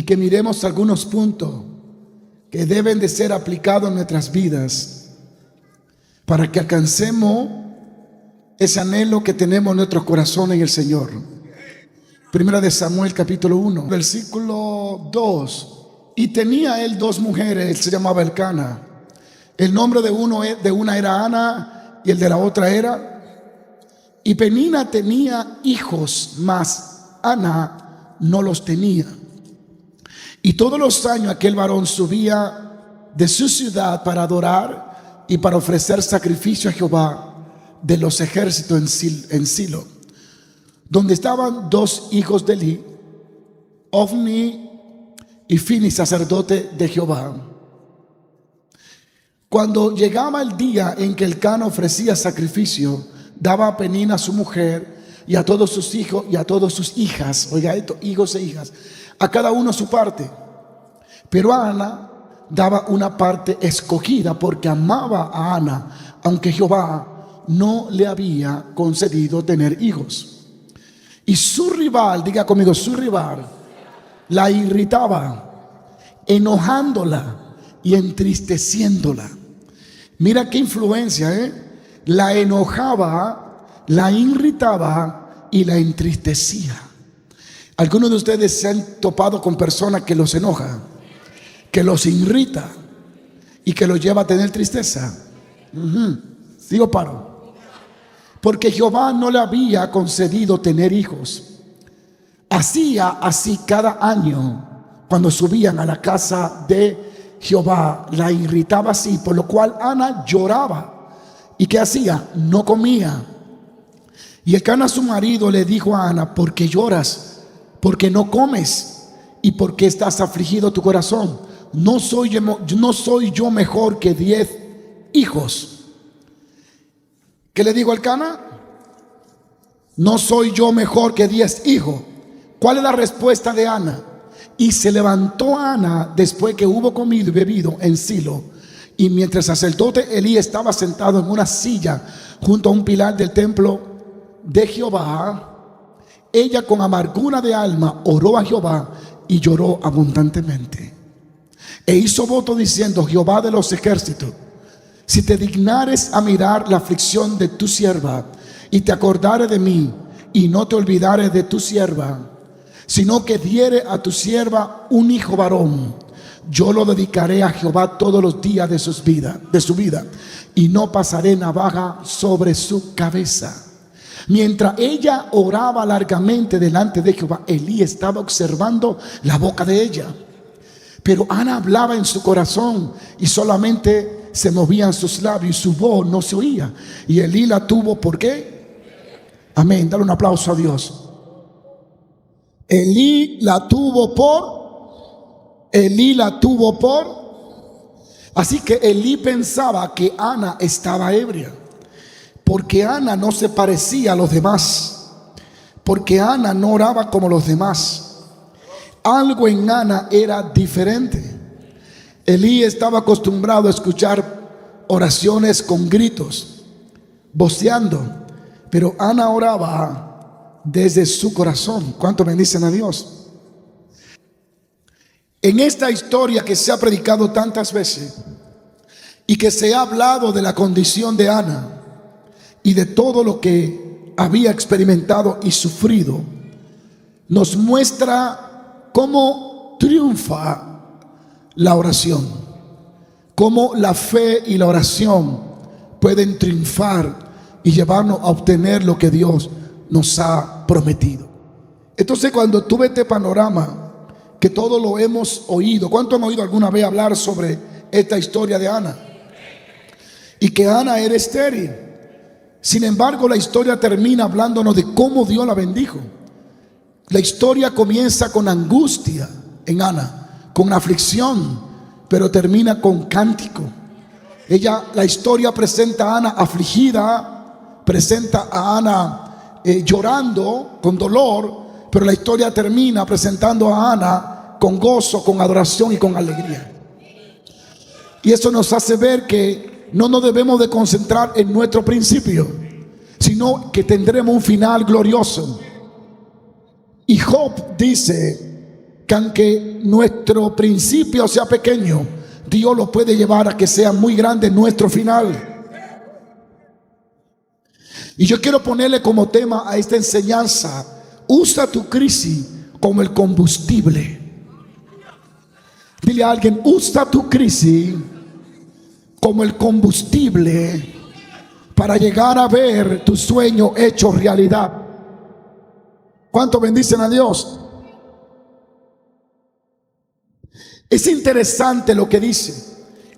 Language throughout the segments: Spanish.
y que miremos algunos puntos que deben de ser aplicados en nuestras vidas para que alcancemos ese anhelo que tenemos en nuestro corazón en el Señor. Primera de Samuel capítulo 1, versículo 2. Y tenía él 2 mujeres, él se llamaba Elcana. El nombre de una era Ana y el de la otra era. Y Penina tenía hijos, mas Ana no los tenía. Y todos los años aquel varón subía de su ciudad para adorar y para ofrecer sacrificio a Jehová de los ejércitos en Silo, donde estaban 2 hijos de Eli, Ofni y Fini, sacerdote de Jehová. Cuando llegaba el día en que Elcana ofrecía sacrificio, daba a Penina su mujer y a todos sus hijos y a todas sus hijas, oiga esto, hijos e hijas, a cada uno su parte. Pero a Ana daba una parte escogida porque amaba a Ana, aunque Jehová no le había concedido tener hijos. Y su rival, diga conmigo, su rival, la irritaba, enojándola y entristeciéndola. Mira qué influencia, la enojaba, la irritaba y la entristecía. Algunos de ustedes se han topado con personas que los enoja, que los irrita y que los lleva a tener tristeza. Digo, paro. Porque Jehová no le había concedido tener hijos. Hacía así cada año cuando subían a la casa de Jehová, la irritaba así, por lo cual Ana lloraba. ¿Y qué hacía? No comía. Y Elcana su marido le dijo a Ana: ¿por qué lloras? ¿Por qué no comes? ¿Y por qué estás afligido tu corazón? ¿No soy yo mejor que 10 hijos? ¿Qué le digo a Elcana? No soy yo mejor que 10 hijos. ¿Cuál es la respuesta de Ana? Y se levantó Ana después que hubo comido y bebido en Silo. Y mientras el sacerdote Elí estaba sentado en una silla junto a un pilar del templo de Jehová, ella con amargura de alma oró a Jehová y lloró abundantemente. E hizo voto diciendo: Jehová de los ejércitos, si te dignares a mirar la aflicción de tu sierva y te acordares de mí y no te olvidares de tu sierva, sino que diere a tu sierva un hijo varón, yo lo dedicaré a Jehová todos los días de su vida, y no pasaré navaja sobre su cabeza. Mientras ella oraba largamente delante de Jehová, Elí estaba observando la boca de ella. Pero Ana hablaba en su corazón y solamente se movían sus labios y su voz no se oía. Y Elí la tuvo, ¿por qué? Amén, dale un aplauso a Dios. Elí la tuvo por. Así que Elí pensaba que Ana estaba ebria, porque Ana no se parecía a los demás, porque Ana no oraba como los demás. Algo en Ana era diferente. Elí estaba acostumbrado a escuchar oraciones con gritos, voceando, pero Ana oraba desde su corazón. ¿Cuánto bendicen a Dios? En esta historia que se ha predicado tantas veces y que se ha hablado de la condición de Ana y de todo lo que había experimentado y sufrido, nos muestra cómo triunfa la oración, cómo la fe y la oración pueden triunfar y llevarnos a obtener lo que Dios nos ha prometido. Entonces, cuando tú ves este panorama, que todo lo hemos oído, ¿cuánto han oído alguna vez hablar sobre esta historia de Ana? Y que Ana era estéril. Sin embargo, la historia termina hablándonos de cómo Dios la bendijo. La historia comienza con angustia en Ana, con aflicción, pero termina con cántico. La historia presenta a Ana afligida, presenta a Ana llorando con dolor, pero la historia termina presentando a Ana con gozo, con adoración y con alegría. Y eso nos hace ver que no nos debemos de concentrar en nuestro principio, sino que tendremos un final glorioso. Y Job dice que aunque nuestro principio sea pequeño, Dios lo puede llevar a que sea muy grande nuestro final. Y yo quiero ponerle como tema a esta enseñanza: usa tu crisis como el combustible. Dile a alguien: usa tu crisis como el combustible para llegar a ver tu sueño hecho realidad. ¿Cuánto bendicen a Dios? Es interesante lo que dice.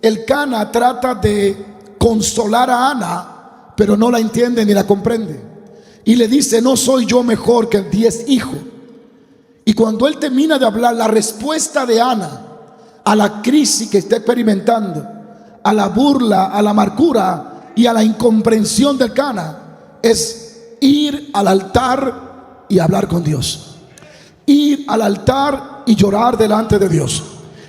Elcana trata de consolar a Ana, pero no la entiende ni la comprende. Y le dice: no soy yo mejor que 10 hijos. Y cuando él termina de hablar, la respuesta de Ana a la crisis que está experimentando, a la burla, a la amargura y a la incomprensión de Elcana, es ir al altar y hablar con Dios. Ir al altar y llorar delante de Dios.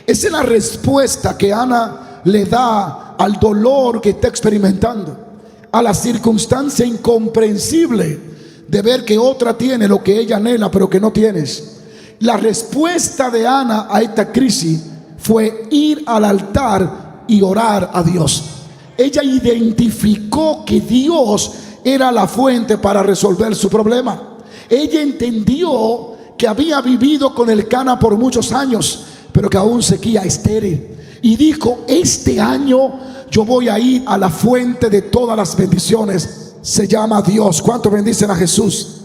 Esa es la respuesta que Ana le da al dolor que está experimentando, a la circunstancia incomprensible de ver que otra tiene lo que ella anhela pero que no tienes. La respuesta de Ana a esta crisis fue ir al altar y orar a Dios. Ella identificó que Dios era la fuente para resolver su problema. Ella entendió que había vivido con Elcana por muchos años, pero que aún seguía estéril. Y dijo: este año yo voy a ir a la fuente de todas las bendiciones. Se llama Dios. ¿Cuánto bendicen a Jesús?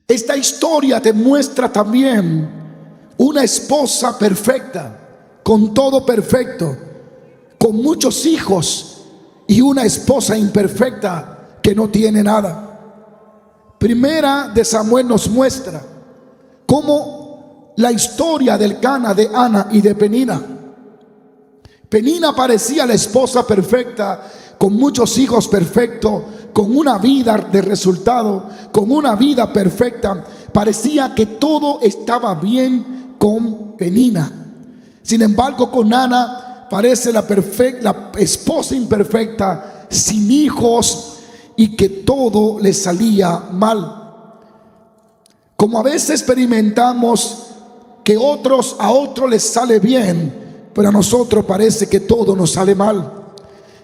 Esta historia te muestra también una esposa perfecta, con todo perfecto, con muchos hijos, y una esposa imperfecta que no tiene nada. Primera de Samuel nos muestra cómo la historia del Elcana, de Ana y de Penina. Penina parecía la esposa perfecta, con muchos hijos perfectos, con una vida de resultado, con una vida perfecta. Parecía que todo estaba bien con Penina. Sin embargo, con Ana parece la esposa imperfecta, sin hijos, y que todo le salía mal. Como a veces experimentamos que a otros les sale bien, pero a nosotros parece que todo nos sale mal.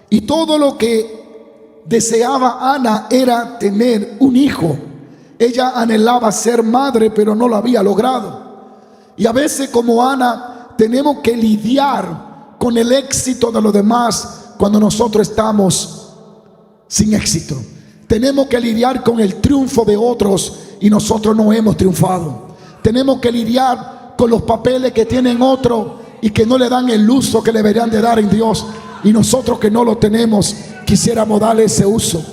Y todo lo que deseaba Ana era tener un hijo. Ella anhelaba ser madre, pero no lo había logrado. Y a veces, como Ana, tenemos que lidiar con el éxito de los demás cuando nosotros estamos sin éxito. Tenemos que lidiar con el triunfo de otros y nosotros no hemos triunfado. Tenemos que lidiar con los papeles que tienen otros y que no le dan el uso que le deberían de dar en Dios, y nosotros que no lo tenemos quisiéramos darle ese uso.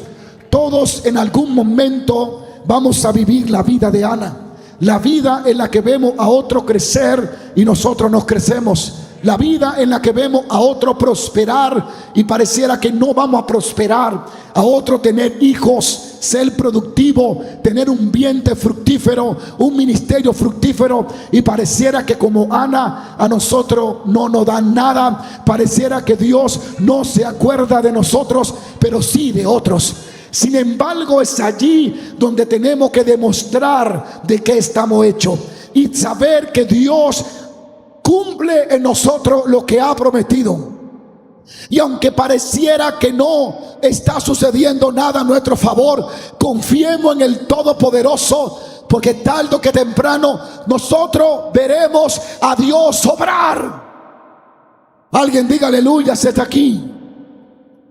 Todos en algún momento vamos a vivir la vida de Ana, la vida en la que vemos a otro crecer y nosotros nos crecemos, la vida en la que vemos a otro prosperar y pareciera que no vamos a prosperar, a otro tener hijos, ser productivo, tener un vientre fructífero, un ministerio fructífero, y pareciera que como Ana a nosotros no nos dan nada. Pareciera que Dios no se acuerda de nosotros, pero sí de otros. Sin embargo, es allí donde tenemos que demostrar de qué estamos hechos y saber que Dios cumple en nosotros lo que ha prometido. Y aunque pareciera que no está sucediendo nada a nuestro favor, confiemos en el Todopoderoso, porque tarde que temprano nosotros veremos a Dios obrar. Alguien diga aleluya si está aquí.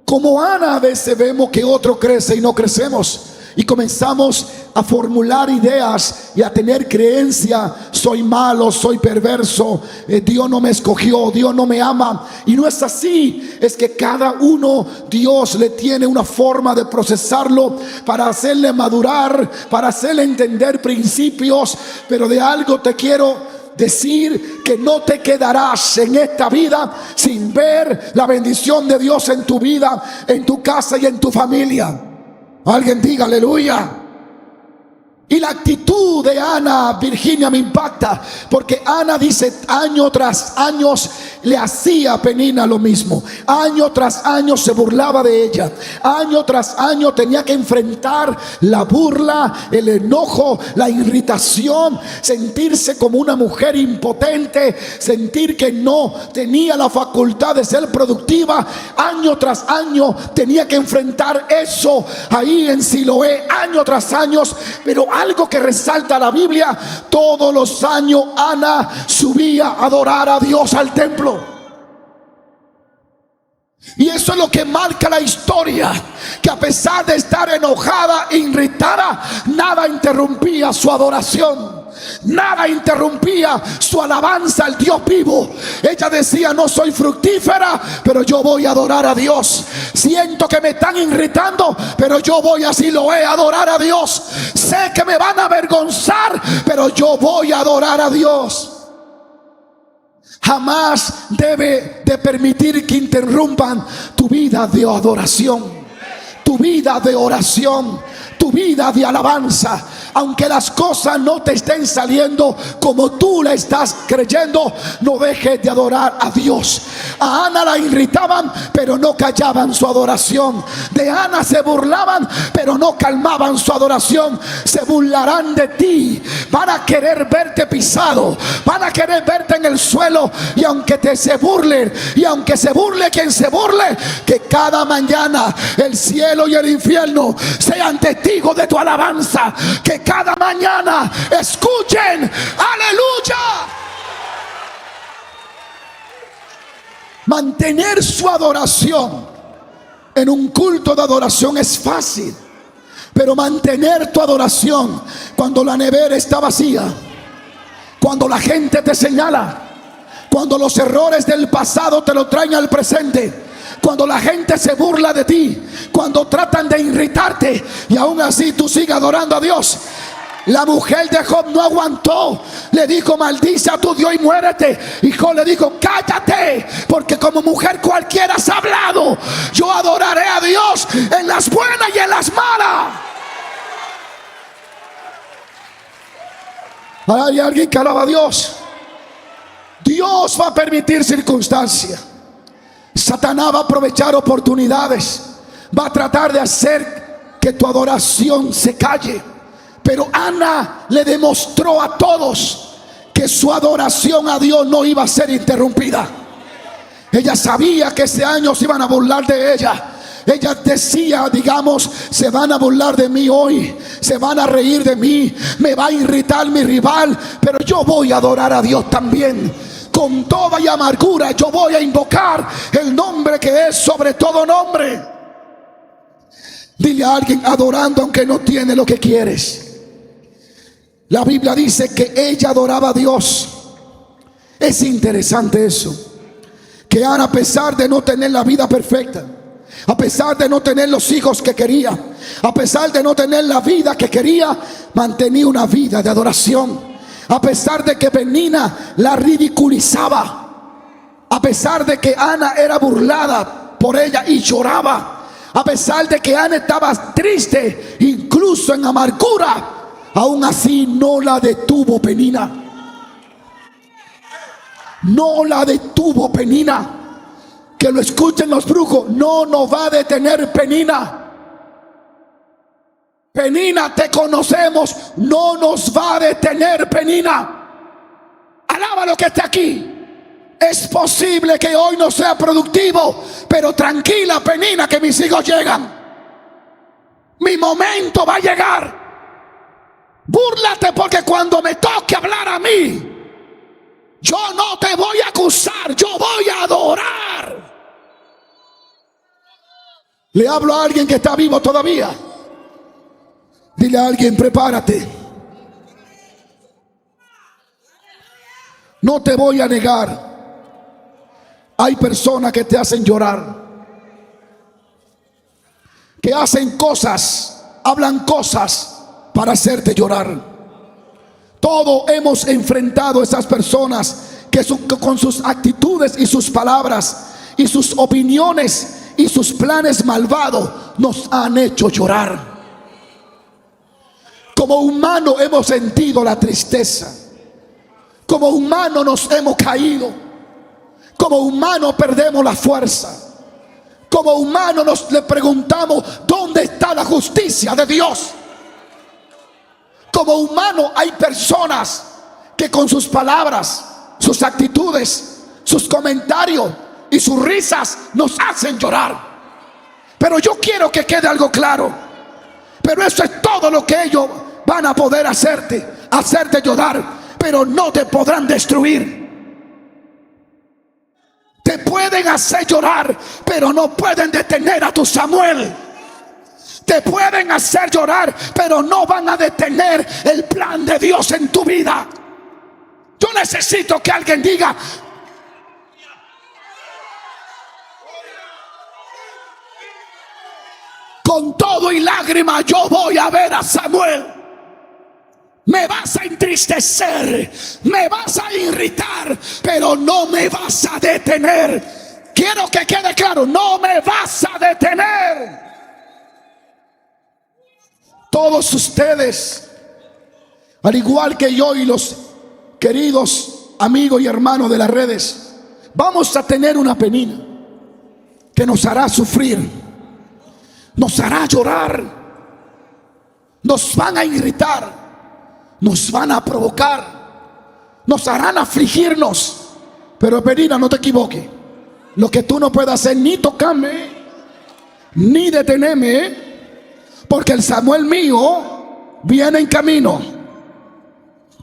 Como Ana, a veces vemos que otro crece y no crecemos, y comenzamos a formular ideas y a tener creencia: soy malo, soy perverso, Dios no me escogió, Dios no me ama. Y no es así. Es que cada uno Dios le tiene una forma de procesarlo para hacerle madurar, para hacerle entender principios. Pero de algo te quiero decir: que no te quedarás en esta vida sin ver la bendición de Dios en tu vida, en tu casa y en tu familia. Alguien diga aleluya. Y la actitud de Ana, Virginia, me impacta, porque Ana dice año tras año le hacía a Penina lo mismo. Año tras año se burlaba de ella. Año tras año tenía que enfrentar la burla, el enojo, la irritación, sentirse como una mujer impotente, sentir que no tenía la facultad de ser productiva. Año tras año tenía que enfrentar eso ahí en Siloé, año tras año. Pero algo que resalta la Biblia: todos los años Ana subía a adorar a Dios al templo. Y eso es lo que marca la historia, que a pesar de estar enojada e irritada, nada interrumpía su adoración. Nada interrumpía su alabanza al Dios vivo. Ella decía: no soy fructífera, pero yo voy a adorar a Dios. Siento que me están irritando, pero yo voy a Siloé a adorar a Dios. Sé que me van a avergonzar, pero yo voy a adorar a Dios. Jamás debe de permitir que interrumpan tu vida de adoración, tu vida de oración, tu vida de alabanza. Aunque las cosas no te estén saliendo como tú le estás creyendo, no dejes de adorar a Dios. A Ana la irritaban, pero no callaban su adoración. De Ana se burlaban, pero no calmaban su adoración. Se burlarán de ti, van a querer verte pisado, van a querer verte en el suelo. Y aunque se burlen, y aunque se burle quien se burle, que cada mañana el cielo y el infierno sean testigos de tu alabanza. Que cada mañana escuchen: aleluya. Mantener su adoración en un culto de adoración es fácil, pero mantener tu adoración cuando la nevera está vacía, cuando la gente te señala, cuando los errores del pasado te lo traen al presente, cuando la gente se burla de ti, cuando tratan de irritarte, y aún así tú sigues adorando a Dios. La mujer de Job no aguantó, le dijo: maldice a tu Dios y muérete. Y Job le dijo: cállate, porque como mujer cualquiera has hablado. Yo adoraré a Dios en las buenas y en las malas. Hay alguien que alaba a Dios. Dios va a permitir circunstancias. Satanás va a aprovechar oportunidades, va a tratar de hacer que tu adoración se calle. Pero Ana le demostró a todos que su adoración a Dios no iba a ser interrumpida. Ella sabía que ese año se iban a burlar de ella. Ella decía, digamos: se van a burlar de mí hoy, se van a reír de mí, me va a irritar mi rival, pero yo voy a adorar a Dios también. Con toda y amargura yo voy a invocar el nombre que es sobre todo nombre. Dile a alguien: adorando aunque no tiene lo que quieres. La Biblia dice que ella adoraba a Dios. Es interesante eso, que Ana, a pesar de no tener la vida perfecta, a pesar de no tener los hijos que quería, a pesar de no tener la vida que quería, mantenía una vida de adoración. A pesar de que Penina la ridiculizaba, a pesar de que Ana era burlada por ella y lloraba, a pesar de que Ana estaba triste, incluso en amargura, aún así no la detuvo Penina. No la detuvo Penina. Que lo escuchen los brujos: no nos va a detener Penina. Penina, te conocemos, no nos va a detener Penina. Alaba lo que está aquí. Es posible que hoy no sea productivo, pero tranquila Penina, que mis hijos llegan. Mi momento va a llegar. Búrlate, porque cuando me toque hablar a mí, yo no te voy a acusar, yo voy a adorar. Le hablo a alguien que está vivo todavía. Dile a alguien: prepárate. No te voy a negar, hay personas que te hacen llorar, que hacen cosas, hablan cosas para hacerte llorar. Todos hemos enfrentado a esas personas que con sus actitudes y sus palabras y sus opiniones y sus planes malvados nos han hecho llorar. Como humanos hemos sentido la tristeza. Como humanos nos hemos caído. Como humanos perdemos la fuerza. Como humanos le preguntamos, ¿dónde está la justicia de Dios? Como humanos hay personas que con sus palabras, sus actitudes, sus comentarios y sus risas nos hacen llorar. Pero yo quiero que quede algo claro. Pero eso es todo lo que ellos van a poder hacerte llorar, pero no te podrán destruir. Te pueden hacer llorar, pero no pueden detener a tu Samuel. Te pueden hacer llorar, pero no van a detener el plan de Dios en tu vida. Yo necesito que alguien diga: con todo y lágrimas yo voy a ver a Samuel. Me vas a entristecer, me vas a irritar, pero no me vas a detener. Quiero que quede claro, no me vas a detener. Todos ustedes, al igual que yo y los queridos amigos y hermanos de las redes, vamos a tener una penina que nos hará sufrir, nos hará llorar, nos van a irritar, nos van a provocar, nos harán afligirnos. Pero penina, no te equivoques. Lo que tú no puedes hacer, ni tocarme, ni detenerme, porque el Samuel mío viene en camino.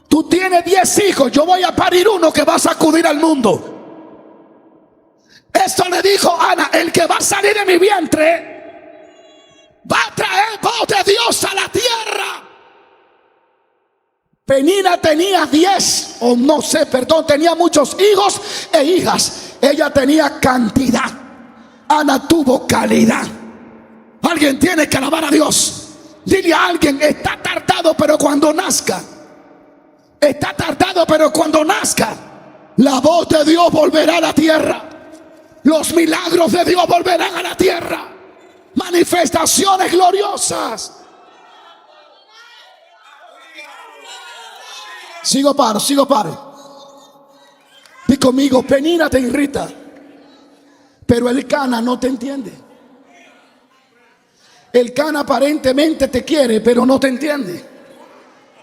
Tú tienes 10 hijos, yo voy a parir uno que va a sacudir al mundo. Esto le dijo Ana: el que va a salir de mi vientre va a traer voz de Dios a la tierra. Penina tenía 10, o no sé, perdón, tenía muchos hijos e hijas. Ella tenía cantidad. Ana tuvo calidad. Alguien tiene que alabar a Dios. Dile a alguien: está tardado, pero cuando nazca. Está tardado, pero cuando nazca, la voz de Dios volverá a la tierra. Los milagros de Dios volverán a la tierra. Manifestaciones gloriosas. Sigo paro. Di conmigo: Penina te irrita, pero el Cana no te entiende. El Cana aparentemente te quiere, pero no te entiende.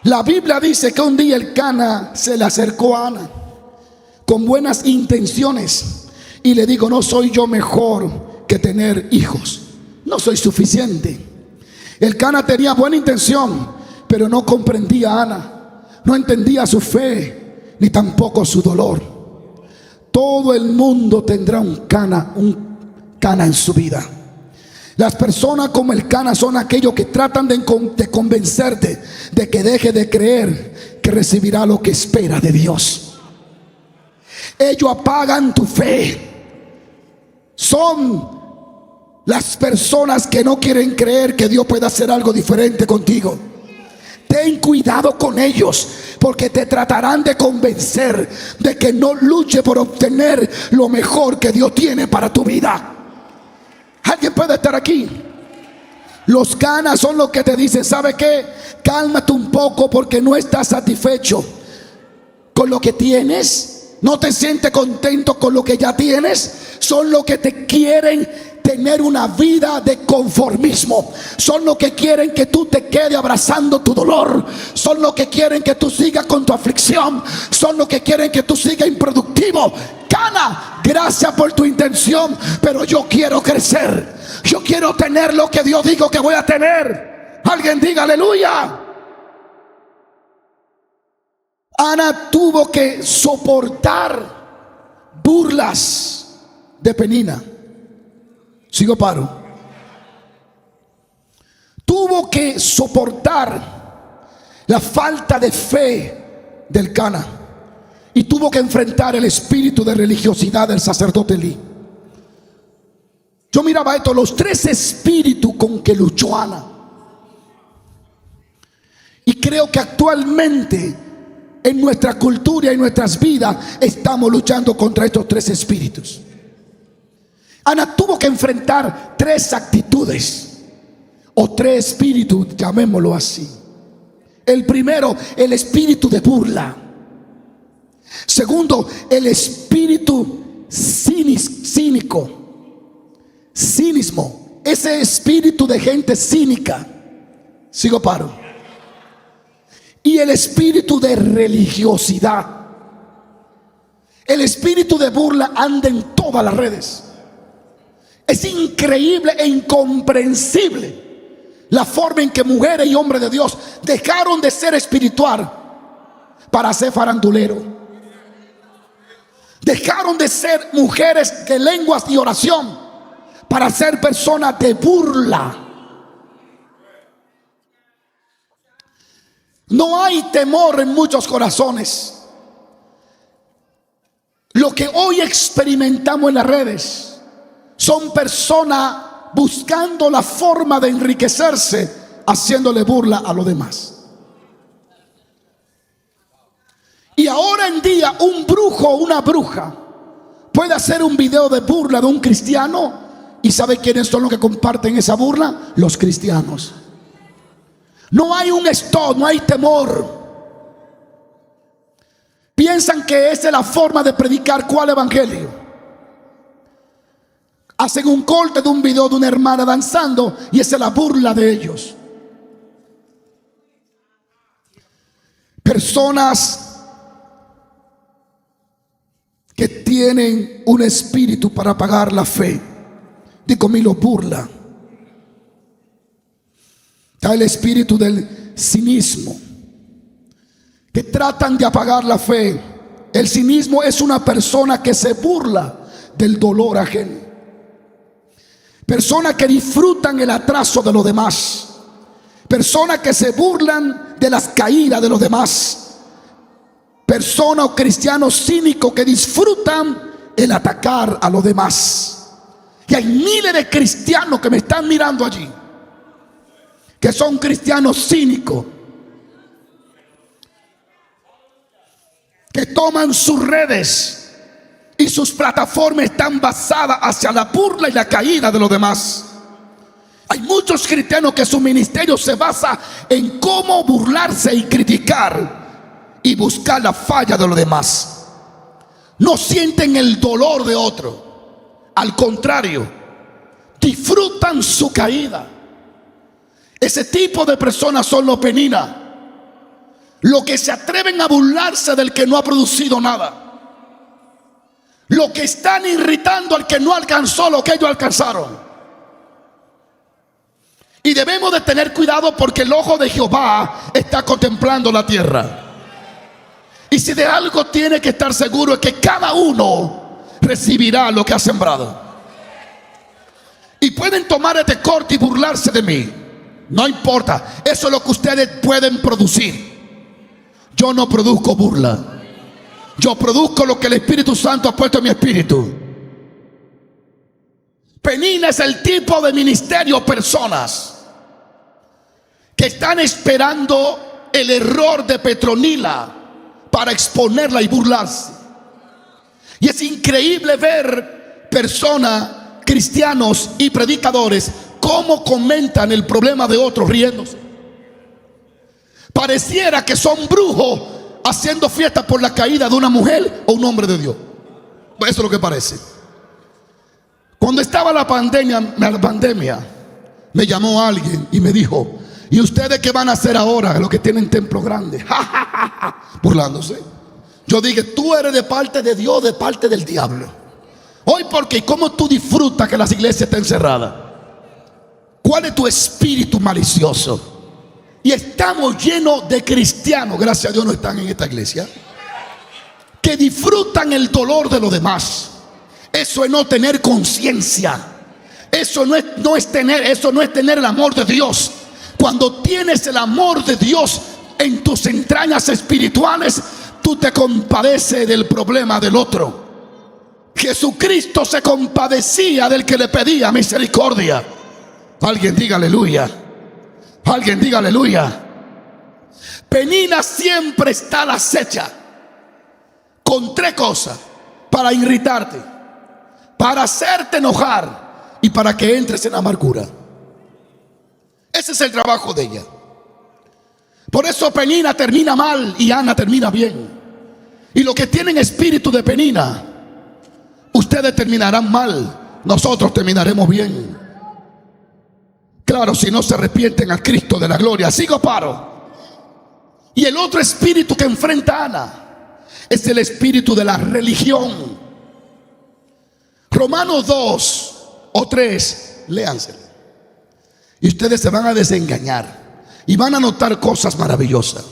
La Biblia dice que un día el Cana se le acercó a Ana con buenas intenciones y le dijo: no soy yo mejor que tener hijos, no soy suficiente. El Cana tenía buena intención, pero no comprendía a Ana, no entendía su fe ni tampoco su dolor. Todo el mundo tendrá un Cana en su vida. Las personas como el Cana son aquellos que tratan de convencerte de que deje de creer que recibirá lo que espera de Dios. Ellos apagan tu fe. Son las personas que no quieren creer que Dios pueda hacer algo diferente contigo. Ten cuidado con ellos, porque te tratarán de convencer de que no luche por obtener lo mejor que Dios tiene para tu vida. ¿Alguien puede estar aquí? Los Canas son los que te dicen: ¿sabe qué? Cálmate un poco, porque no estás satisfecho con lo que tienes. No te sientes contento con lo que ya tienes. Son los que te quieren tener una vida de conformismo. Son los que quieren que tú te quedes abrazando tu dolor. Son los que quieren que tú sigas con tu aflicción. Son los que quieren que tú sigas improductivo. Cana, gracias por tu intención, pero yo quiero crecer. Yo quiero tener lo que Dios dijo que voy a tener. Alguien diga aleluya. Ana tuvo que soportar burlas de Penina. Sigo paro. Tuvo que soportar la falta de fe del Cana y tuvo que enfrentar el espíritu de religiosidad del sacerdote Elí. Yo miraba esto, los 3 espíritus con que luchó Ana, y creo que actualmente en nuestra cultura y en nuestras vidas estamos luchando contra estos 3 espíritus. Ana tuvo que enfrentar 3 actitudes o 3 espíritus, llamémoslo así. El primero, el espíritu de burla. Segundo, el espíritu cínico, cinismo, ese espíritu de gente cínica. Sigo paro. Y el espíritu de religiosidad, el espíritu de burla anda en todas las redes. Es increíble e incomprensible la forma en que mujeres y hombres de Dios dejaron de ser espiritual para ser farandulero. Dejaron de ser mujeres de lenguas y oración para ser personas de burla. No hay temor en muchos corazones. Lo que hoy experimentamos en las redes son personas buscando la forma de enriquecerse, haciéndole burla a los demás. Y ahora en día un brujo o una bruja puede hacer un video de burla de un cristiano. ¿Y sabe quiénes son los que comparten esa burla? Los cristianos. No hay un stop, no hay temor. Piensan que esa es la forma de predicar cuál evangelio. Hacen un corte de un video de una hermana danzando y esa es la burla de ellos. Personas que tienen un espíritu para apagar la fe, digo conmigo, burla. Está el espíritu del cinismo, que tratan de apagar la fe. El cinismo es una persona que se burla del dolor ajeno. Personas que disfrutan el atraso de los demás. Personas que se burlan de las caídas de los demás. Personas o cristianos cínicos que disfrutan el atacar a los demás. Y hay miles de cristianos que me están mirando allí, que son cristianos cínicos, que toman sus redes y sus plataformas están basadas hacia la burla y la caída de los demás. Hay muchos cristianos que su ministerio se basa en cómo burlarse y criticar y buscar la falla de los demás. No sienten el dolor de otro, al contrario, disfrutan su caída. Ese tipo de personas son los peninas, los que se atreven a burlarse del que no ha producido nada, los que están irritando al que no alcanzó lo que ellos alcanzaron. Y debemos de tener cuidado porque el ojo de Jehová está contemplando la tierra. Y si de algo tiene que estar seguro es que cada uno recibirá lo que ha sembrado. Y pueden tomar este corte y burlarse de mí. No importa, eso es lo que ustedes pueden producir. Yo no produzco burla. Yo produzco lo que el Espíritu Santo ha puesto en mi espíritu. Penina es el tipo de ministerio, personas que están esperando el error de Petronila para exponerla y burlarse. Y es increíble ver personas, cristianos y predicadores, cómo comentan el problema de otros riéndose. Pareciera que son brujos haciendo fiesta por la caída de una mujer o un hombre de Dios. Eso es lo que parece. Cuando estaba la pandemia, me llamó alguien y me dijo: ¿y ustedes qué van a hacer ahora, los que tienen templo grande? Burlándose. Yo dije: tú eres de parte de Dios, de parte del diablo. Hoy, porque ¿cómo tú disfrutas que las iglesias estén cerradas? ¿Cuál es tu espíritu malicioso? Y estamos llenos de cristianos, gracias a Dios no están en esta iglesia, que disfrutan el dolor de los demás. Eso es no tener conciencia. Eso no es tener el amor de Dios. Cuando tienes el amor de Dios en tus entrañas espirituales, tú te compadeces del problema del otro. Jesucristo se compadecía del que le pedía misericordia. Alguien diga aleluya. Alguien diga aleluya. Penina siempre está a la acecha con tres cosas: para irritarte, para hacerte enojar y para que entres en amargura. Ese es el trabajo de ella. Por eso Penina termina mal y Ana termina bien. Y los que tienen espíritu de Penina Ustedes terminarán mal, nosotros terminaremos bien. Claro, si no se arrepienten a Cristo de la gloria. Sigo, paro. Y el otro espíritu que enfrenta a Ana es el espíritu de la religión. Romanos 2 o 3, léanselo. Y ustedes se van a desengañar y van a notar cosas maravillosas.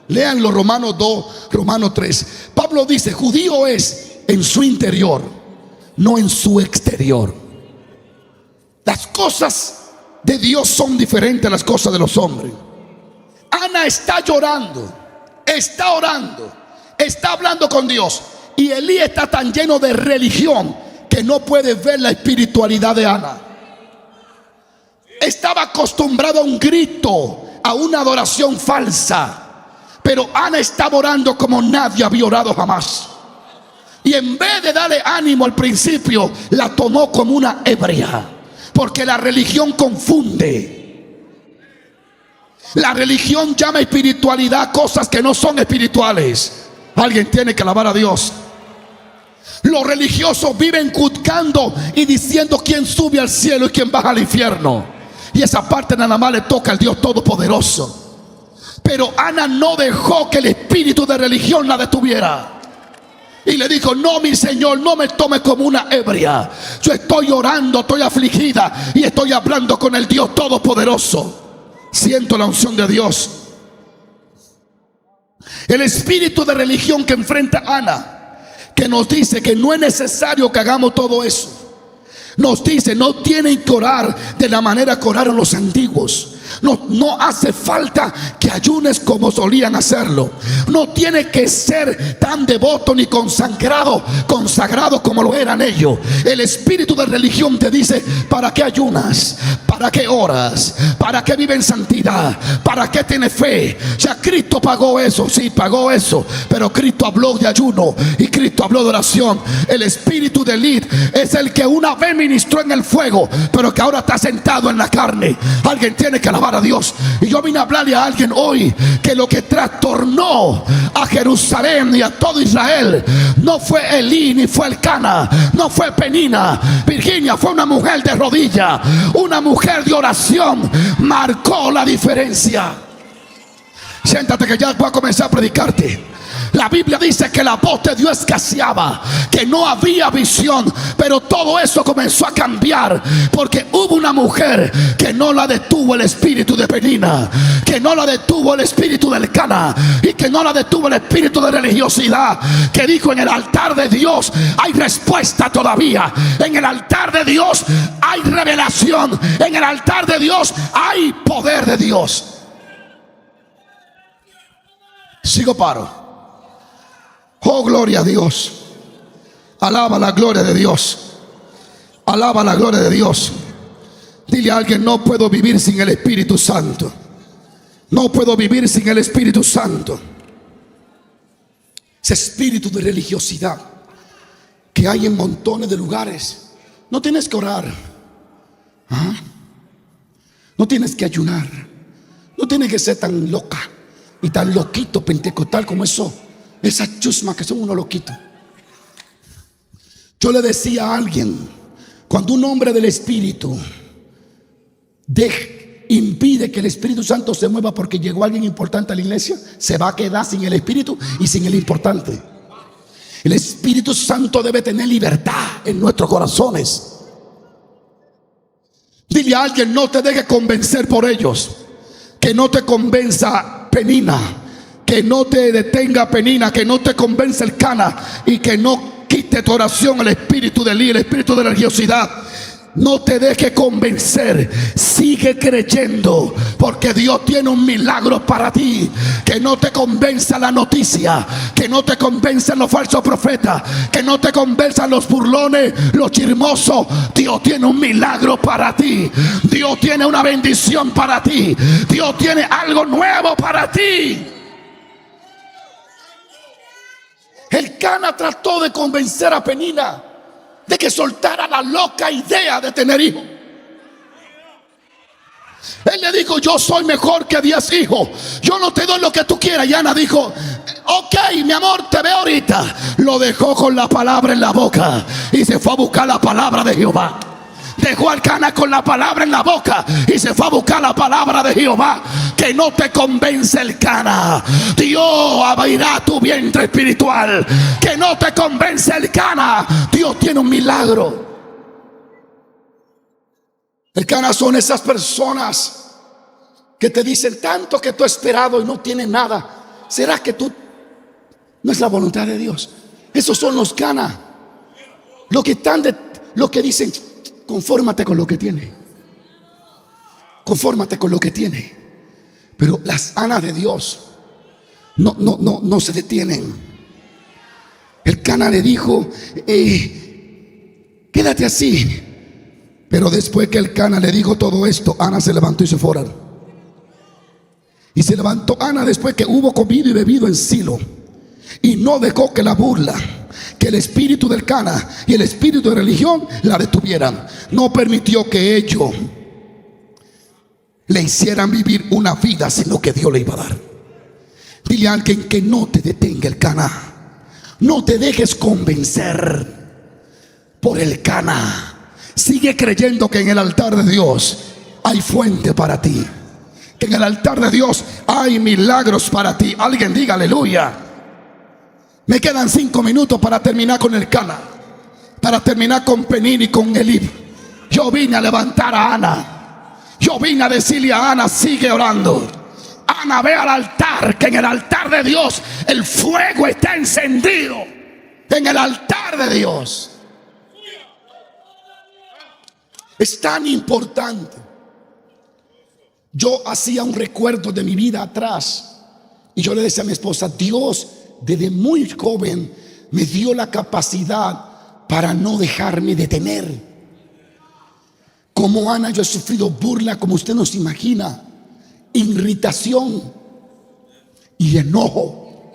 Léanlo, Romanos 2, Romanos 3. Pablo dice: judío es en su interior, no en su exterior. Las cosas de Dios son diferentes a las cosas de los hombres. Ana está llorando, está orando, está hablando con Dios, y Elí está tan lleno de religión que no puede ver la espiritualidad de Ana. Estaba acostumbrado a un grito, a una adoración falsa, pero Ana estaba orando como nadie había orado jamás. Y en vez de darle ánimo al principio, la tomó como una ebria, porque la religión confunde. La religión llama espiritualidad cosas que no son espirituales. Alguien tiene que alabar a Dios. Los religiosos viven juzgando y diciendo quién sube al cielo y quién baja al infierno, y esa parte nada más le toca al Dios Todopoderoso. Pero Ana no dejó que el espíritu de religión la detuviera, y le dijo: no, mi Señor, no me tome como una ebria. Yo estoy orando, estoy afligida y estoy hablando con el Dios Todopoderoso. Siento la unción de Dios. El espíritu de religión que enfrenta Ana, que nos dice que no es necesario que hagamos todo eso. Nos dice: no tienen que orar de la manera que oraron los antiguos. No hace falta que ayunes como solían hacerlo. No tiene que ser tan devoto ni consagrado como lo eran ellos. El espíritu de religión te dice: ¿para qué ayunas? ¿Para qué oras? ¿Para qué vives en santidad? ¿Para qué tienes fe? Ya Cristo pagó eso, sí, pagó eso, pero Cristo habló de ayuno y Cristo habló de oración. El espíritu de Elí es el que una vez ministró en el fuego, pero que ahora está sentado en la carne. Alguien tiene que alabar a Dios. Y yo vine a hablarle a alguien hoy que lo que trastornó a Jerusalén y a todo Israel no fue Elí ni fue Elcana, no fue Penina. Virginia fue una mujer de rodilla, una mujer de oración, marcó la diferencia. Siéntate que ya voy a comenzar a predicarte. La Biblia dice que la voz de Dios escaseaba, que no había visión, pero todo eso comenzó a cambiar porque hubo una mujer que no la detuvo el espíritu de Penina, que no la detuvo el espíritu del Elcana y que no la detuvo el espíritu de religiosidad, que dijo: en el altar de Dios hay respuesta todavía, en el altar de Dios hay revelación, en el altar de Dios hay poder de Dios. Sigo, paro. Oh, gloria a Dios. Alaba la gloria de Dios. Alaba la gloria de Dios. Dile a alguien: no puedo vivir sin el Espíritu Santo. No puedo vivir sin el Espíritu Santo. Ese espíritu de religiosidad que hay en montones de lugares. No tienes que orar, no tienes que ayunar, no tienes que ser tan loca y tan loquito pentecostal como eso. Esas chusmas que son unos loquitos. Yo le decía a alguien: cuando un hombre del Espíritu impide que el Espíritu Santo se mueva porque llegó alguien importante a la iglesia, se va a quedar sin el Espíritu y sin el importante. El Espíritu Santo debe tener libertad en nuestros corazones. Dile a alguien: no te dejes convencer por ellos. Que no te convenza Penina, que no te detenga Penina, que no te convence Elcana y que no quite tu oración el espíritu de Elí, el espíritu de religiosidad. No te dejes convencer, sigue creyendo, porque Dios tiene un milagro para ti. Que no te convenza la noticia, que no te convenzan los falsos profetas, que no te convenzan los burlones, los chismosos. Dios tiene un milagro para ti. Dios tiene una bendición para ti. Dios tiene algo nuevo para ti. Elcana trató de convencer a Penina de que soltara la loca idea de tener hijos. Él le dijo: yo soy mejor que 10 hijos, yo no te doy lo que tú quieras. Y Ana dijo: Ok, mi amor, te veo ahorita. Lo dejó con la palabra en la boca y se fue a buscar la palabra de Jehová. Dejó al Cana con la palabra en la boca y se fue a buscar la palabra de Jehová. Que no te convence el Cana, Dios abrirá tu vientre espiritual. Que no te convence el Cana, Dios tiene un milagro. El Cana son esas personas que te dicen tanto que tú has esperado y no tienes nada. ¿Será que tú no es la voluntad de Dios? Esos son los Cana. Lo que dicen, confórmate con lo que tiene. Confórmate con lo que tiene. Pero las Anas de Dios no se detienen. El Cana le dijo, quédate así. Pero después que el Cana le dijo todo esto, Ana se levantó y se fueron. Y se levantó Ana después que hubo comido y bebido en Silo, y no dejó que la burla, que el espíritu del Cana y el espíritu de religión la detuvieran. No permitió que ellos le hicieran vivir una vida sin lo que Dios le iba a dar. Dile a alguien que no te detenga el Cana. No te dejes convencer por el Cana. Sigue creyendo que en el altar de Dios hay fuente para ti. Que en el altar de Dios hay milagros para ti. Alguien diga aleluya. Me quedan 5 minutos para terminar con el Cana, para terminar con Penina y con Elib. Yo vine a levantar a Ana. Yo vine a decirle a Ana, sigue orando. Ana, ve al altar, que en el altar de Dios el fuego está encendido. En el altar de Dios. Es tan importante. Yo hacía un recuerdo de mi vida atrás y yo le decía a mi esposa, Dios desde muy joven me dio la capacidad para no dejarme detener. Como Ana, yo he sufrido burla como usted no se imagina, irritación y enojo.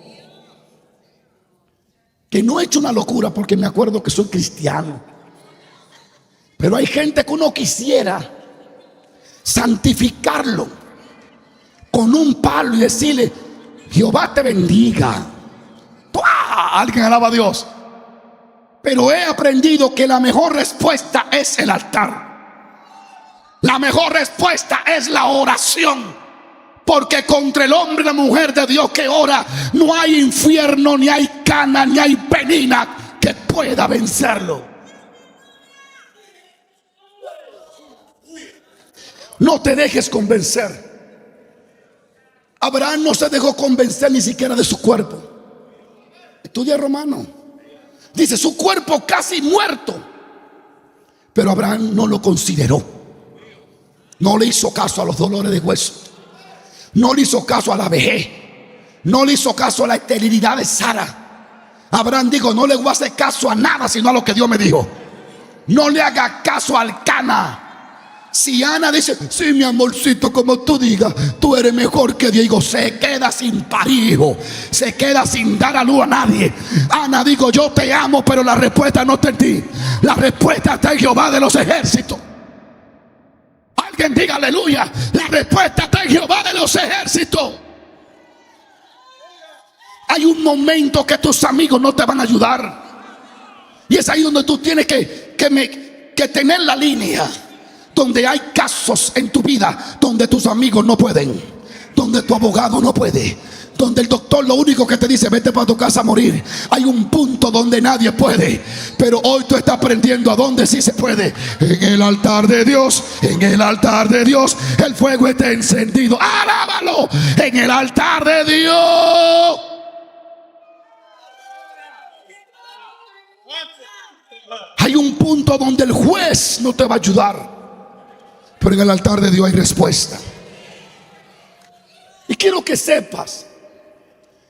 Que no he hecho una locura porque me acuerdo que soy cristiano. Pero hay gente que uno quisiera santificarlo con un palo y decirle, Jehová te bendiga. ¡Pua! Alguien alaba a Dios. Pero he aprendido que la mejor respuesta es el altar. La mejor respuesta es la oración. Porque contra el hombre y la mujer de Dios que ora, no hay infierno, ni hay Cana, ni hay Penina que pueda vencerlo. No te dejes convencer. Abraham no se dejó convencer ni siquiera de su cuerpo. Estudia Romano. Dice su cuerpo casi muerto. Pero Abraham no lo consideró. No le hizo caso a los dolores de hueso. No le hizo caso a la vejez. No le hizo caso a la esterilidad de Sara. Abraham dijo, no le voy a hacer caso a nada sino a lo que Dios me dijo. No le haga caso al Cana. Si Ana dice, sí, mi amorcito, como tú digas, tú eres mejor que Diego, se queda sin parir, se queda sin dar a luz a nadie. Ana digo, yo te amo, pero la respuesta no está en ti. La respuesta está en Jehová de los ejércitos. Alguien diga aleluya. La respuesta está en Jehová de los ejércitos. Hay un momento que tus amigos no te van a ayudar. Y es ahí donde tú tienes que tener la línea. Donde hay casos en tu vida donde tus amigos no pueden, donde tu abogado no puede, donde el doctor lo único que te dice, vete para tu casa a morir. Hay un punto donde nadie puede, pero hoy tú estás aprendiendo a donde sí se puede. En el altar de Dios, en el altar de Dios, el fuego está encendido. Alábalo, en el altar de Dios. Hay un punto donde el juez no te va a ayudar. Pero en el altar de Dios hay respuesta. Y quiero que sepas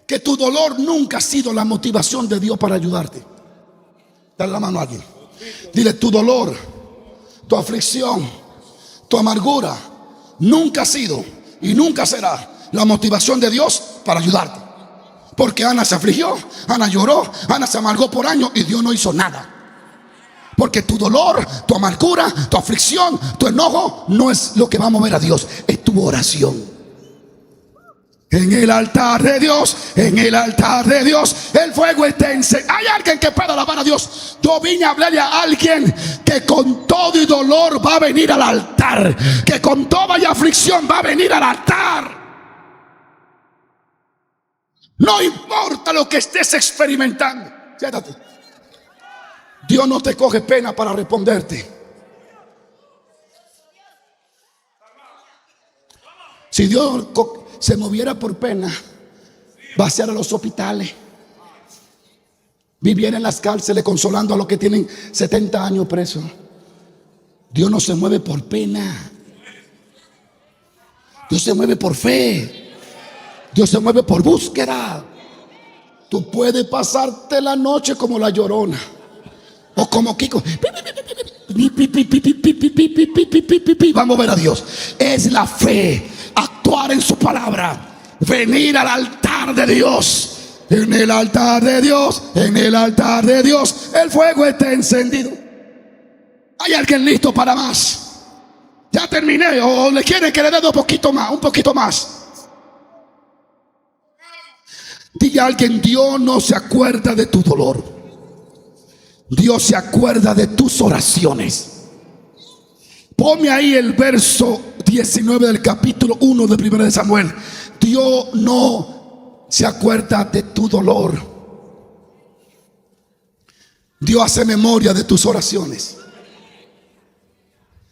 que tu dolor nunca ha sido la motivación de Dios para ayudarte. Dale la mano a alguien. Dile, tu dolor, tu aflicción, tu amargura nunca ha sido y nunca será la motivación de Dios para ayudarte. Porque Ana se afligió, Ana lloró, Ana se amargó por años y Dios no hizo nada. Porque tu dolor, tu amargura, tu aflicción, tu enojo no es lo que va a mover a Dios, es tu oración. En el altar de Dios, en el altar de Dios, el fuego está encendido. Hay alguien que pueda alabar a Dios. Yo vine a hablarle a alguien que con todo y dolor va a venir al altar, que con toda y aflicción va a venir al altar. No importa lo que estés experimentando. Siéntate. Dios no te coge pena para responderte. Si Dios se moviera por pena, vaciara los hospitales, viviera en las cárceles consolando a los que tienen 70 años presos. Dios no se mueve por pena. Dios se mueve por fe. Dios se mueve por búsqueda. Tú puedes pasarte la noche como la Llorona o como Kiko. Vamos a ver a Dios. Es la fe, actuar en su palabra, venir al altar de Dios. En el altar de Dios, en el altar de Dios, el fuego está encendido. ¿Hay alguien listo para más? Ya terminé. ¿O le quieren que le dé un poquito más? Un poquito más. Diga a alguien: Dios no se acuerda de tu dolor. Dios se acuerda de tus oraciones. Ponme ahí el verso 19 del capítulo 1 de 1 de Samuel. Dios no se acuerda de tu dolor. Dios hace memoria de tus oraciones.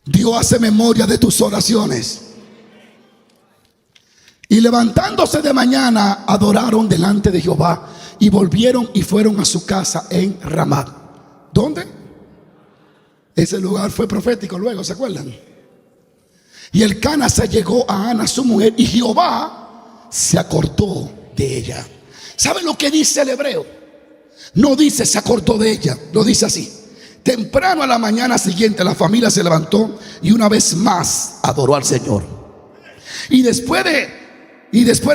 Dios hace memoria de tus oraciones. Y levantándose de mañana, adoraron delante de Jehová y volvieron y fueron a su casa en Ramat. ¿Dónde? Ese lugar fue profético luego, ¿se acuerdan? Y el Cana se llegó a Ana su mujer, y Jehová se acordó de ella. ¿Saben lo que dice el hebreo? No dice se acordó de ella, lo dice así: temprano a la mañana siguiente la familia se levantó y una vez más adoró al Señor. Y después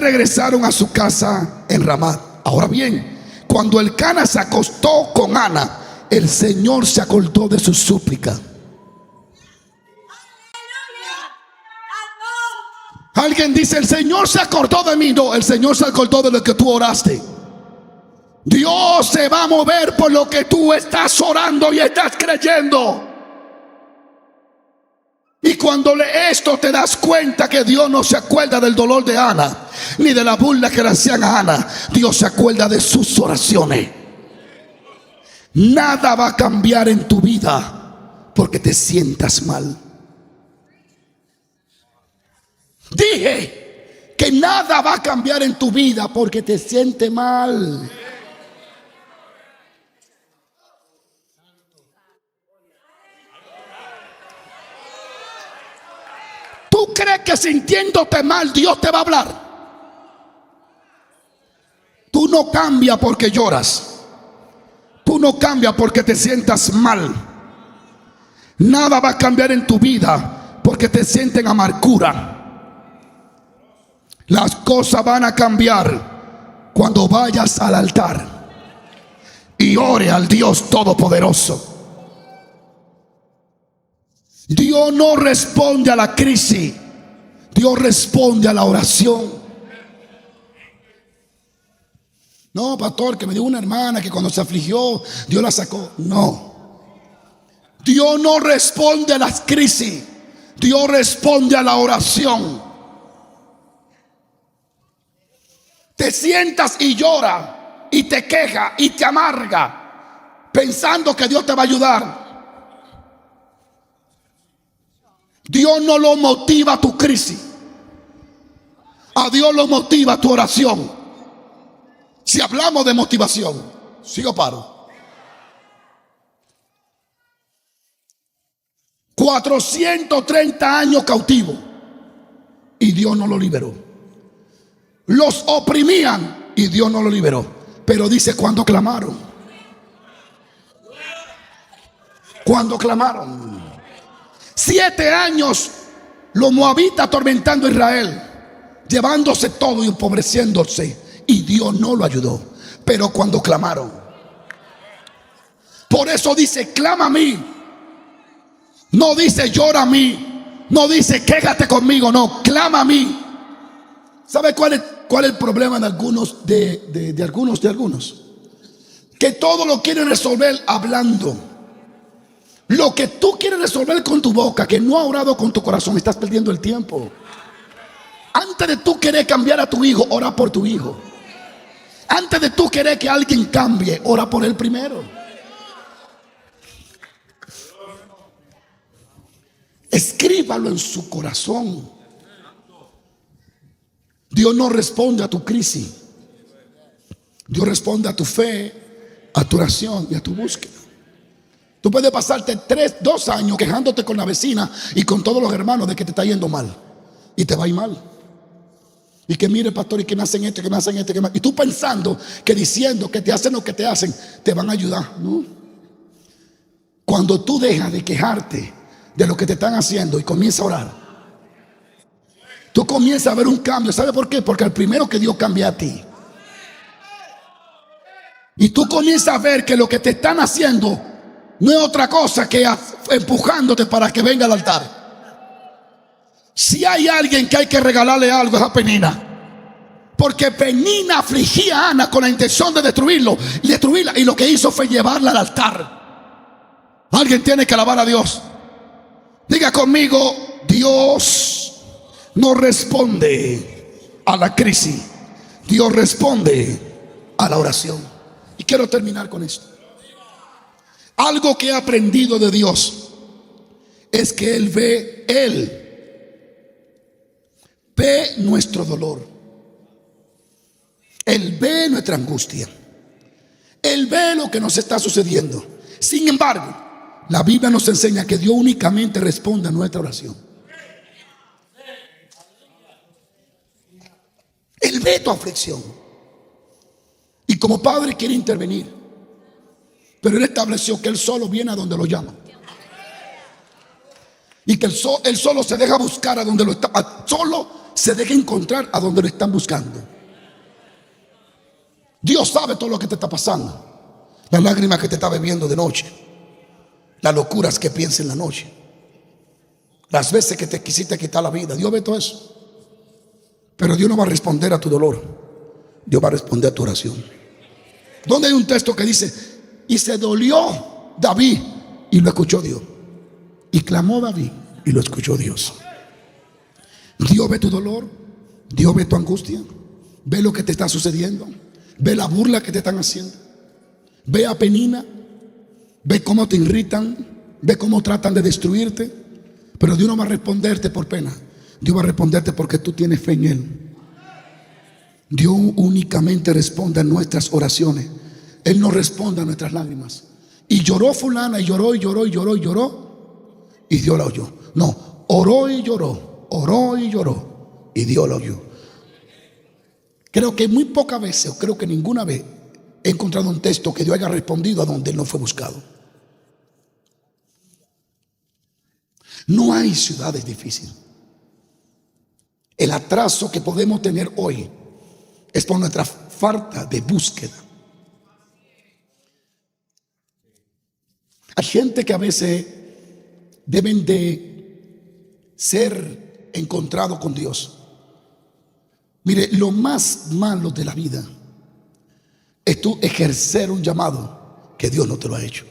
regresaron a su casa en Ramat. Ahora bien, cuando el Cana se acostó con Ana, el Señor se acordó de su súplica. Alguien dice: el Señor se acordó de mí. No, el Señor se acordó de lo que tú oraste. Dios se va a mover por lo que tú estás orando y estás creyendo. Y cuando lees esto te das cuenta que Dios no se acuerda del dolor de Ana, ni de la burla que le hacían a Ana. Dios se acuerda de sus oraciones. Nada va a cambiar en tu vida porque te sientas mal. Dije que nada va a cambiar en tu vida porque te sientes mal. ¿Tú crees que sintiéndote mal Dios te va a hablar? Tú no cambias porque lloras. Tú no cambias porque te sientas mal. Nada va a cambiar en tu vida porque te sienten amargura. Las cosas van a cambiar cuando vayas al altar y ore al Dios Todopoderoso. Dios no responde a la crisis, Dios responde a la oración. No, pastor, que me dijo una hermana que cuando se afligió Dios la sacó. No, Dios no responde a las crisis, Dios responde a la oración. Te sientas y llora y te queja y te amarga pensando que Dios te va a ayudar. Dios no lo motiva a tu crisis, a Dios lo motiva tu oración. Si hablamos de motivación, sigo paro. 430 años cautivo y Dios no lo liberó. Los oprimían y Dios no lo liberó. Pero dice cuando clamaron. Cuando clamaron. 7 años los moabitas atormentando a Israel, llevándose todo y empobreciéndose, y Dios no lo ayudó. Pero cuando clamaron, por eso dice clama a mí. No dice llora a mí. No dice quéjate conmigo. No, clama a mí. ¿Sabe cuál es ¿Cuál es el problema de algunos, de algunos? Que todo lo quieren resolver hablando. Lo que tú quieres resolver con tu boca, que no ha orado con tu corazón, estás perdiendo el tiempo. Antes de tú querer cambiar a tu hijo, ora por tu hijo. Antes de tú querer que alguien cambie, ora por él primero. Escríbalo en su corazón. Dios no responde a tu crisis. Dios responde a tu fe, a tu oración y a tu búsqueda. Tú puedes pasarte 2 años quejándote con la vecina y con todos los hermanos de que te está yendo mal. Y te va a ir mal. Y que mire, pastor, y que me hacen esto, que me hacen esto, que me... Y tú pensando que diciendo que te hacen lo que te hacen, te van a ayudar. ¿No? Cuando tú dejas de quejarte de lo que te están haciendo y comienzas a orar, tú comienzas a ver un cambio. ¿Sabe por qué? Porque el primero que Dios cambia a ti. Y tú comienzas a ver que lo que te están haciendo no es otra cosa que empujándote para que venga al altar. Si hay alguien que hay que regalarle algo, es a Penina. Porque Penina afligía a Ana con la intención de destruirla, y lo que hizo fue llevarla al altar. Alguien tiene que alabar a Dios. Diga conmigo: Dios no responde a la crisis, Dios responde a la oración. Y quiero terminar con esto. Algo que he aprendido de Dios es que Él ve nuestro dolor. Él ve nuestra angustia. Él ve lo que nos está sucediendo. Sin embargo, la Biblia nos enseña que Dios únicamente responde a nuestra oración. Él ve tu aflicción y como padre quiere intervenir, pero Él estableció que Él solo viene a donde lo llama. Y que Él solo se deja buscar a donde lo está, solo se deja encontrar a donde lo están buscando. Dios sabe todo lo que te está pasando. Las lágrimas que te está bebiendo de noche, las locuras que piensas en la noche, las veces que te quisiste quitar la vida. Dios ve todo eso. Pero Dios no va a responder a tu dolor, Dios va a responder a tu oración. ¿Dónde hay un texto que dice: y se dolió David y lo escuchó Dios? Y clamó David y lo escuchó Dios. Dios ve tu dolor, Dios ve tu angustia, ve lo que te está sucediendo, ve la burla que te están haciendo, ve a Penina, ve cómo te irritan, ve cómo tratan de destruirte. Pero Dios no va a responderte por pena, Dios va a responderte porque tú tienes fe en Él. Dios únicamente responde a nuestras oraciones. Él no responde a nuestras lágrimas. Y lloró fulana, y lloró, y lloró, y lloró, y lloró, y Dios la oyó. No, oró y lloró, y Dios la oyó. Creo que muy pocas veces, o creo que ninguna vez, he encontrado un texto que Dios haya respondido a donde Él no fue buscado. No hay ciudades difíciles. El atraso que podemos tener hoy es por nuestra falta de búsqueda. Hay gente que a veces deben de ser encontrados con Dios. Mire, lo más malo de la vida es tú ejercer un llamado que Dios no te lo ha hecho.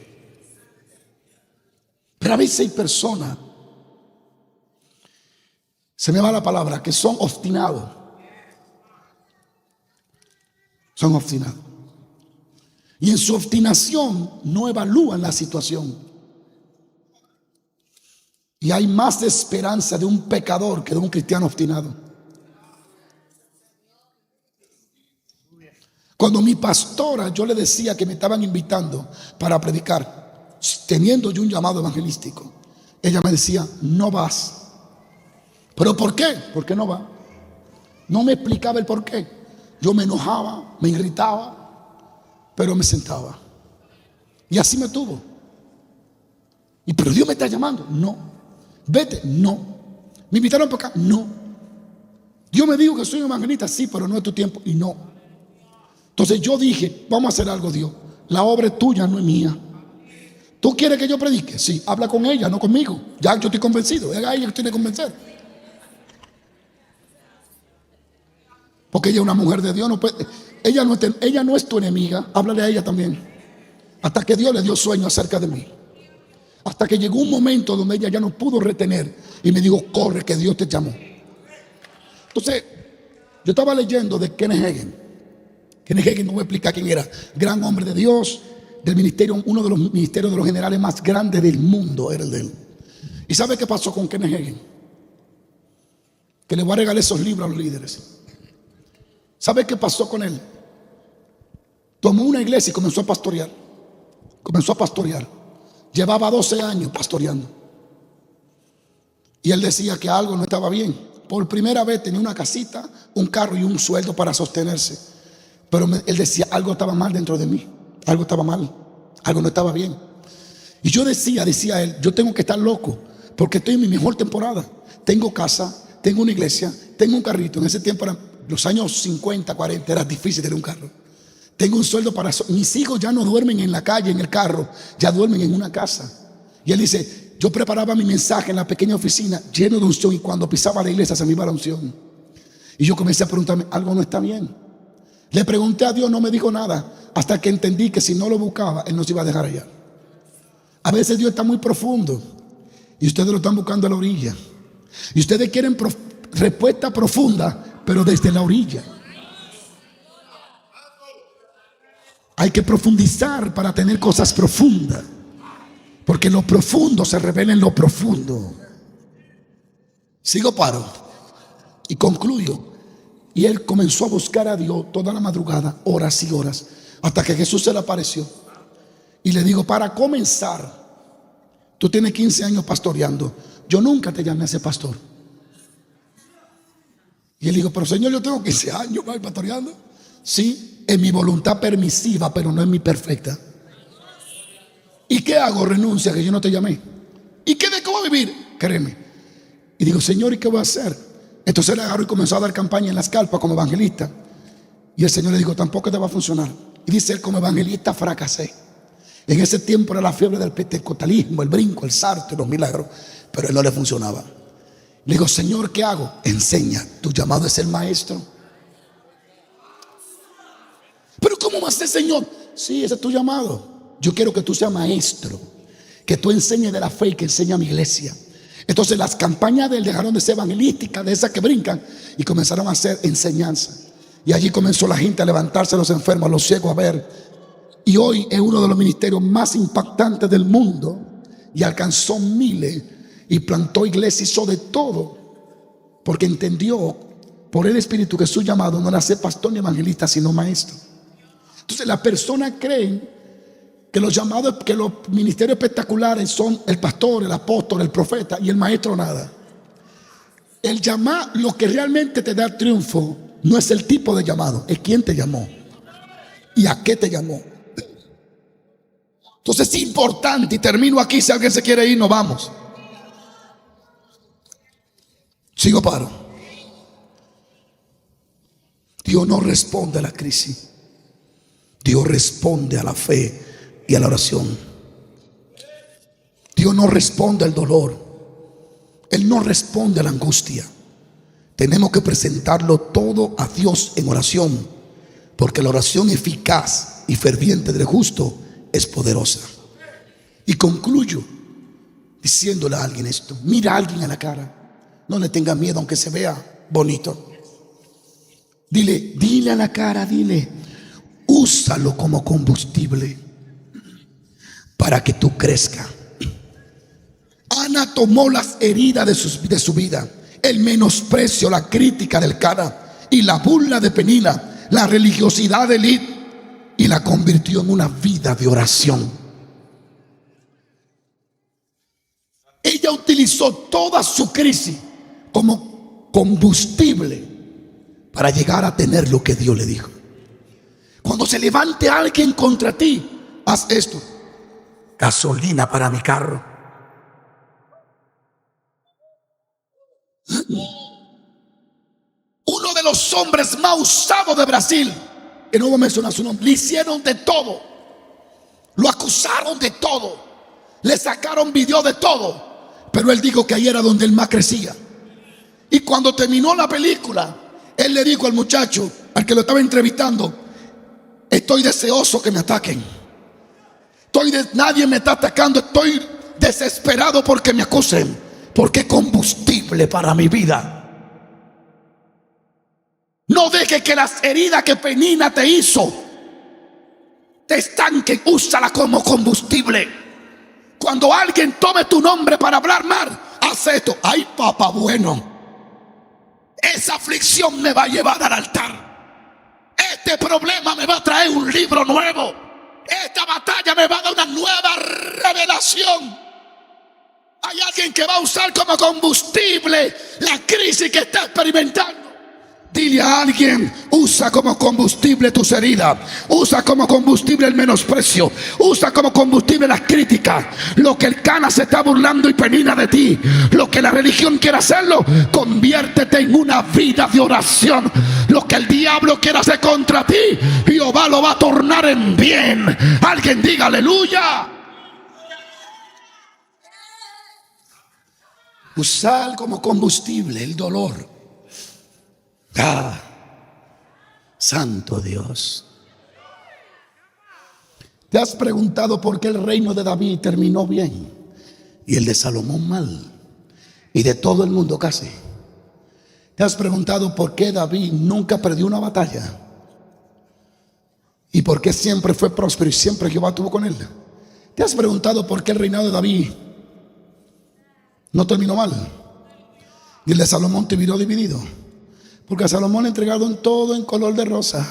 Pero a veces hay personas, se me va la palabra, que son obstinados. Son obstinados. Y en su obstinación no evalúan la situación. Y hay más esperanza de un pecador que de un cristiano obstinado. Cuando mi pastora, yo le decía que me estaban invitando para predicar, teniendo yo un llamado evangelístico, ella me decía: no vas. ¿Pero por qué? ¿Por qué no va? No me explicaba el por qué. Yo me enojaba, me irritaba, pero me sentaba. Y así me tuvo. Y pero Dios me está llamando. No. Vete. No. Me invitaron para acá. No. Dios me dijo que soy un evangelista. Sí, pero no es tu tiempo. Y no. Entonces yo dije: vamos a hacer algo, Dios. La obra es tuya, no es mía. ¿Tú quieres que yo predique? Sí, habla con ella, no conmigo. Ya yo estoy convencido. Es a ella que tiene que convencer. Porque ella es una mujer de Dios. No puede, ella no es tu enemiga. Háblale a ella también. Hasta que Dios le dio sueño acerca de mí. Hasta que llegó un momento donde ella ya no pudo retener y me dijo, corre que Dios te llamó. Entonces, yo estaba leyendo de Kenneth Hagin. Kenneth Hagin, no voy a explicar quién era. Gran hombre de Dios, del ministerio, uno de los ministerios de los generales más grandes del mundo era el de él. ¿Y sabe qué pasó con Kenneth Hagin? Que le voy a regalar esos libros a los líderes. ¿Sabe qué pasó con él? Tomó una iglesia y comenzó a pastorear. Comenzó a pastorear. Llevaba 12 años pastoreando. Y él decía que algo no estaba bien. Por primera vez tenía una casita, un carro y un sueldo para sostenerse. Pero él decía, algo estaba mal dentro de mí. Algo estaba mal. Algo no estaba bien. Y yo decía él, yo tengo que estar loco. Porque estoy en mi mejor temporada. Tengo casa, tengo una iglesia, tengo un carrito. En ese tiempo, los años 50, 40, era difícil tener un carro. Tengo un sueldo para eso. Mis hijos ya no duermen en la calle, en el carro. Ya duermen en una casa. Y él dice, yo preparaba mi mensaje en la pequeña oficina lleno de unción. Y cuando pisaba la iglesia se me iba la unción. Y yo comencé a preguntarme, algo no está bien. Le pregunté a Dios, no me dijo nada. Hasta que entendí que si no lo buscaba, Él nos iba a dejar allá. A veces Dios está muy profundo. Y ustedes lo están buscando a la orilla. Y ustedes quieren respuesta profunda, pero desde la orilla. Hay que profundizar para tener cosas profundas. Porque lo profundo se revela en lo profundo. Sigo paro y concluyo. Y él comenzó a buscar a Dios toda la madrugada, horas y horas, hasta que Jesús se le apareció. Y le digo, para comenzar, tú tienes 15 años pastoreando. Yo nunca te llamé a ser pastor. Y él dijo, pero Señor, yo tengo 15 años pastoreando. Sí, en mi voluntad permisiva, pero no en mi perfecta. ¿Y qué hago? Renuncia, que yo no te llamé. ¿Y qué de cómo voy a vivir? Créeme. Y digo, Señor, ¿y qué voy a hacer? Entonces él agarró y comenzó a dar campaña en las carpas como evangelista. Y el Señor le dijo, tampoco te va a funcionar. Y dice él, como evangelista fracasé. En ese tiempo era la fiebre del pentecostalismo, el brinco, el salto, los milagros. Pero a él no le funcionaba. Le digo, Señor, ¿qué hago? Enseña, tu llamado es ser maestro. Pero ¿cómo va a ser, Señor? Sí, ese es tu llamado. Yo quiero que tú seas maestro, que tú enseñes de la fe y que enseñes a mi iglesia. Entonces las campañas de él dejaron de ser evangelísticas, de esas que brincan, y comenzaron a hacer enseñanza. Y allí comenzó la gente a levantarse, los enfermos, a los ciegos a ver. Y hoy es uno de los ministerios más impactantes del mundo. Y alcanzó miles y plantó iglesia, hizo de todo. Porque entendió por el Espíritu que su llamado no era ser pastor ni evangelista, sino maestro. Entonces las personas creen que los llamados, que los ministerios espectaculares son el pastor, el apóstol, el profeta y el maestro nada. El llamar, lo que realmente te da triunfo, no es el tipo de llamado, es quién te llamó y a qué te llamó. Entonces es importante, y termino aquí, si alguien se quiere ir, nos vamos. Sigo paro. Dios no responde a la crisis. Dios responde a la fe y a la oración. Dios no responde al dolor. Él no responde a la angustia. Tenemos que presentarlo todo a Dios en oración, porque la oración eficaz y ferviente del justo es poderosa. Y concluyo diciéndole a alguien esto. Mira a alguien a la cara. No le tenga miedo aunque se vea bonito. Dile a la cara, dile, úsalo como combustible para que tú crezcas. Ana tomó las heridas de su vida, el menosprecio, la crítica del Cana y la burla de Penina, la religiosidad de Lid, y la convirtió en una vida de oración. Ella utilizó toda su crisis como combustible para llegar a tener lo que Dios le dijo. Cuando se levante alguien contra ti, haz esto: gasolina para mi carro. Uno de los hombres más usados de Brasil, que no voy a mencionar su nombre, le hicieron de todo, lo acusaron de todo, le sacaron video de todo, pero él dijo que ahí era donde él más crecía. Y cuando terminó la película, Él le dijo al muchacho, al que lo estaba entrevistando: estoy deseoso que me ataquen. Nadie me está atacando. Estoy desesperado porque me acusen, porque es combustible para mi vida. No dejes que las heridas que Penina te hizo te estanquen. Úsala como combustible. Cuando alguien tome tu nombre para hablar mal, haz esto: ay, papá bueno, esa aflicción me va a llevar al altar. Este problema me va a traer un libro nuevo. Esta batalla me va a dar una nueva revelación. Hay alguien que va a usar como combustible la crisis que está experimentando. Dile a alguien: usa como combustible tus heridas, usa como combustible el menosprecio, usa como combustible las críticas. Lo que el Cana se está burlando y Penina de ti, lo que la religión quiere hacerlo, conviértete en una vida de oración. Lo que el diablo quiere hacer contra ti, Jehová lo va a tornar en bien. Alguien diga aleluya. Usar como combustible el dolor. Ah, santo Dios. ¿Te has preguntado por qué el reino de David terminó bien y el de Salomón mal? Y de todo el mundo casi. ¿Te has preguntado por qué David nunca perdió una batalla? ¿Y por qué siempre fue próspero y siempre Jehová estuvo con él? ¿Te has preguntado por qué el reinado de David no terminó mal y el de Salomón terminó dividido? Porque a Salomón le entregaron todo en color de rosa.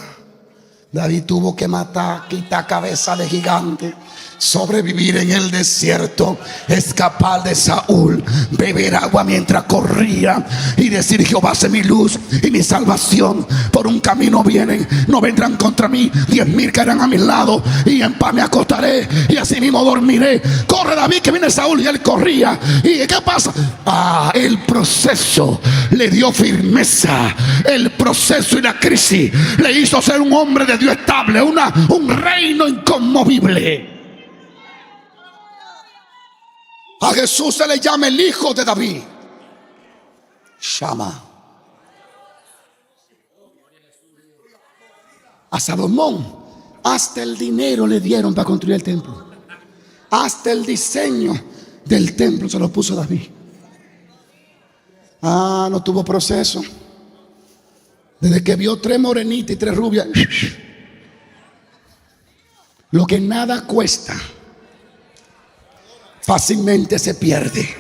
David tuvo que matar, quitar cabeza de gigante, sobrevivir en el desierto, escapar de Saúl, beber agua mientras corría y decir: Jehová es mi luz y mi salvación. Por un camino vienen, no vendrán contra mí. 10,000 caerán a mi lado y en paz me acostaré y así mismo dormiré. Corre David, que viene Saúl, y él corría. ¿Y qué pasa? El proceso le dio firmeza. El proceso y la crisis le hizo ser un hombre de Dios estable, un reino inconmovible. A Jesús se le llama el hijo de David. Shama. A Salomón hasta el dinero le dieron para construir el templo. Hasta el diseño del templo se lo puso David. No tuvo proceso. Desde que vio 3 morenitas y 3 rubias. Lo que nada cuesta fácilmente se pierde.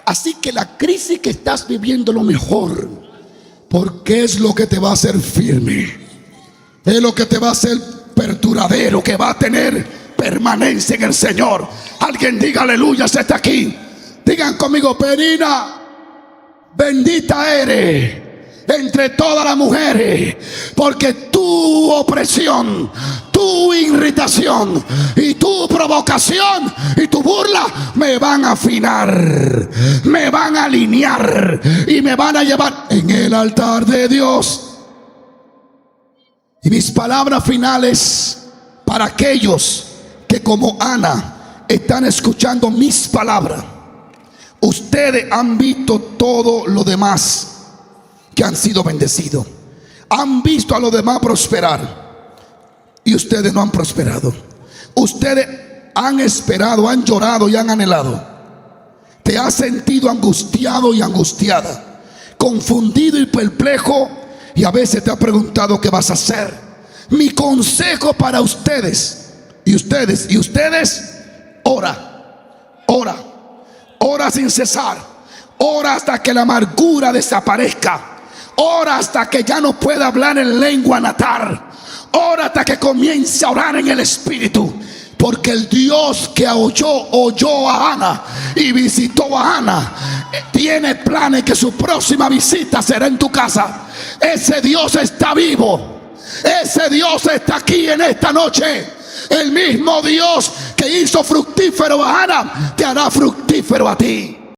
Así que la crisis que estás viviendo, lo mejor, porque es lo que te va a hacer firme, es lo que te va a hacer perduradero, que va a tener permanencia en el Señor. Alguien diga aleluya, se está aquí. Digan conmigo: Penina, bendita eres entre todas las mujeres, porque tu opresión, tu irritación y tu provocación y tu burla me van a afinar, me van a alinear y me van a llevar en el altar de Dios. Y mis palabras finales para aquellos que, como Ana, están escuchando mis palabras. Ustedes han visto todo lo demás que han sido bendecidos, han visto a los demás prosperar y ustedes no han prosperado. Ustedes han esperado, han llorado y han anhelado. Te has sentido angustiado y angustiada, confundido y perplejo, y a veces te has preguntado qué vas a hacer. Mi consejo para ustedes y ustedes: ora sin cesar, ora hasta que la amargura desaparezca. Ora hasta que ya no pueda hablar en lengua natal. Ora hasta que comience a orar en el Espíritu. Porque el Dios que oyó a Ana y visitó a Ana, tiene planes que su próxima visita será en tu casa. Ese Dios está vivo. Ese Dios está aquí en esta noche. El mismo Dios que hizo fructífero a Ana te hará fructífero a ti.